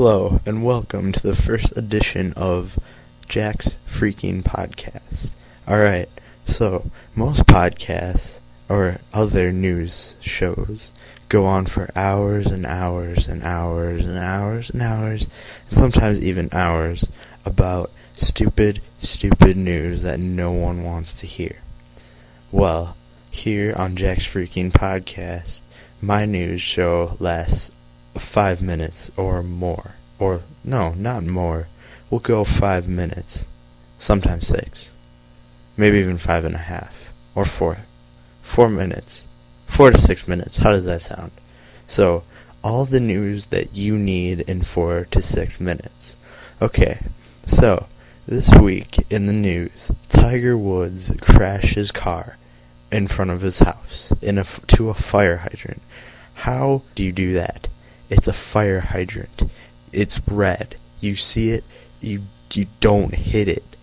Hello, and welcome to the first edition of Jack's Freaking Podcast. Alright, so most podcasts or other news shows go on for hours and hours and hours and hours and hours, and sometimes even hours, about stupid news that no one wants to hear. Well, here on Jack's Freaking Podcast, my news show lasts 5 minutes or more. Or, no, not more. We'll go 5 minutes. Sometimes 6. Maybe even 5.5. Or 4. 4 minutes. 4 to 6 minutes. How does that sound? So, all the news that you need in 4 to 6 minutes. Okay, so, this week in the news, Tiger Woods crashed his car in front of his house to a fire hydrant. How do you do that? It's a fire hydrant. It's red. You see it, you don't hit it.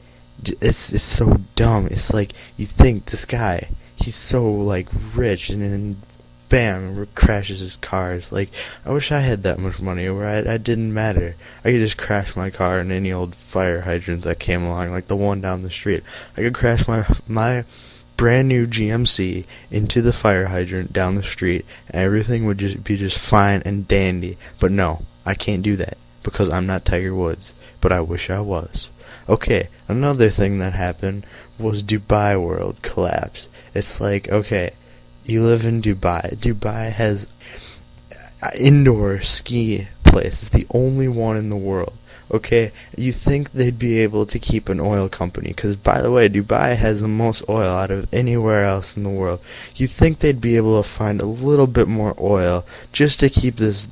It's so dumb. It's like, you think this guy, he's so, like, rich, and then, bam, crashes his car. It's like, I wish I had that much money where I didn't matter. I could just crash my car in any old fire hydrant that came along, like the one down the street. I could crash my brand new GMC into the fire hydrant down the street, and everything would just be fine and dandy. But no, I can't do that, because I'm not Tiger Woods, but I wish I was. Okay, another thing that happened was Dubai World collapsed. It's like, okay, you live in Dubai. Dubai has an indoor ski place. It's the only one in the world. Okay, you think they'd be able to keep an oil company, because, by the way, Dubai has the most oil out of anywhere else in the world. You think they'd be able to find a little bit more oil just to keep this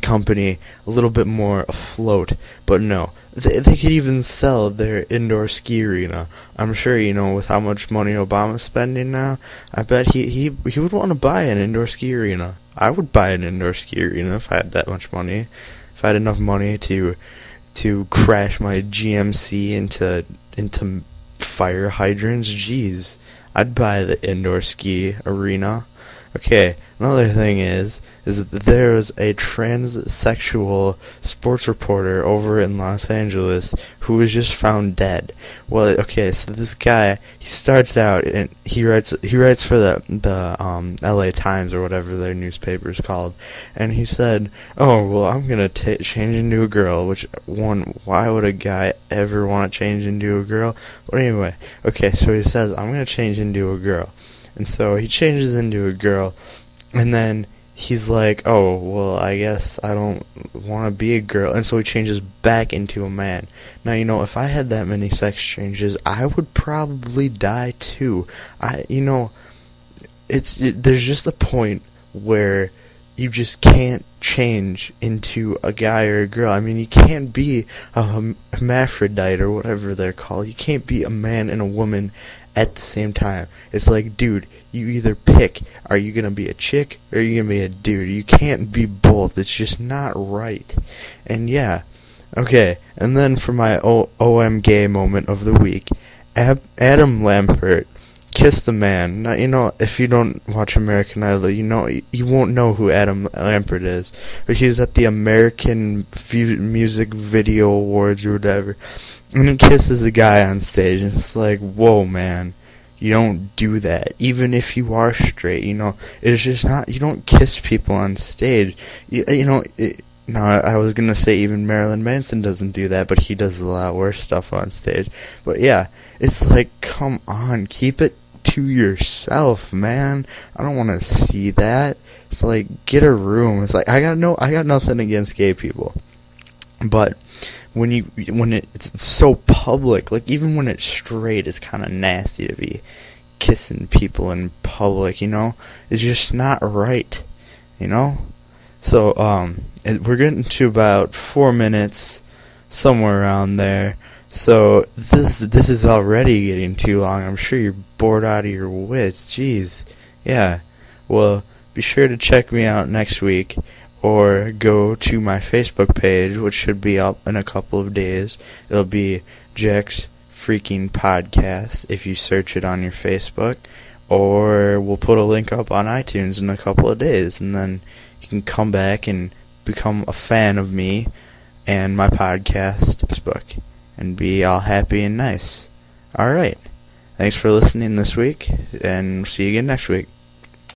company a little bit more afloat, but no. They could even sell their indoor ski arena. I'm sure, with how much money Obama's spending now, I bet he would want to buy an indoor ski arena. I would buy an indoor ski arena if I had that much money. If I had enough money to crash my GMC into fire hydrants, jeez, I'd buy the indoor ski arena. Okay, another thing is that there was a transsexual sports reporter over in Los Angeles who was just found dead. Well, okay, so this guy, he starts out and he writes for the LA Times or whatever their newspaper is called, and he said, "Oh, well, I'm gonna change into a girl." Which why would a guy ever want to change into a girl? But anyway, okay, so he says, "I'm gonna change into a girl." And so he changes into a girl, and then he's like, "Oh, well, I guess I don't want to be a girl." And so he changes back into a man. Now, if I had that many sex changes, I would probably die too. There's just a point where you just can't change into a guy or a girl. I mean, you can't be a hermaphrodite or whatever they're called. You can't be a man and a woman at the same time. It's like, dude, you either pick. Are you gonna be a chick or are you gonna be a dude? You can't be both. It's just not right. And yeah, okay. And then for my OM gay moment of the week, Adam Lambert kissed a man. Now, if you don't watch American Idol, you won't know who Adam Lambert is. But he was at the American Music Video Awards or whatever, and he kisses a guy on stage, and it's like, whoa, man, you don't do that. Even if you are straight, it's just not, you don't kiss people on stage. I was gonna say even Marilyn Manson doesn't do that, but he does a lot worse stuff on stage. But yeah, it's like, come on, keep it to yourself, man. I don't want to see that. It's like, get a room. It's like, I got nothing against gay people, but when it's so public, like, even when it's straight, it's kind of nasty to be kissing people in public. It's just not right. So we're getting to about 4 minutes, somewhere around there. So this is already getting too long. I'm sure you're bored out of your wits. Jeez. Yeah. Well, be sure to check me out next week, or go to my Facebook page, which should be up in a couple of days. It'll be Jack's Freaking Podcast if you search it on your Facebook, or we'll put a link up on iTunes in a couple of days, and then you can come back and become a fan of me and my podcast, Facebook, and be all happy and nice. Alright. Thanks for listening this week, and see you again next week.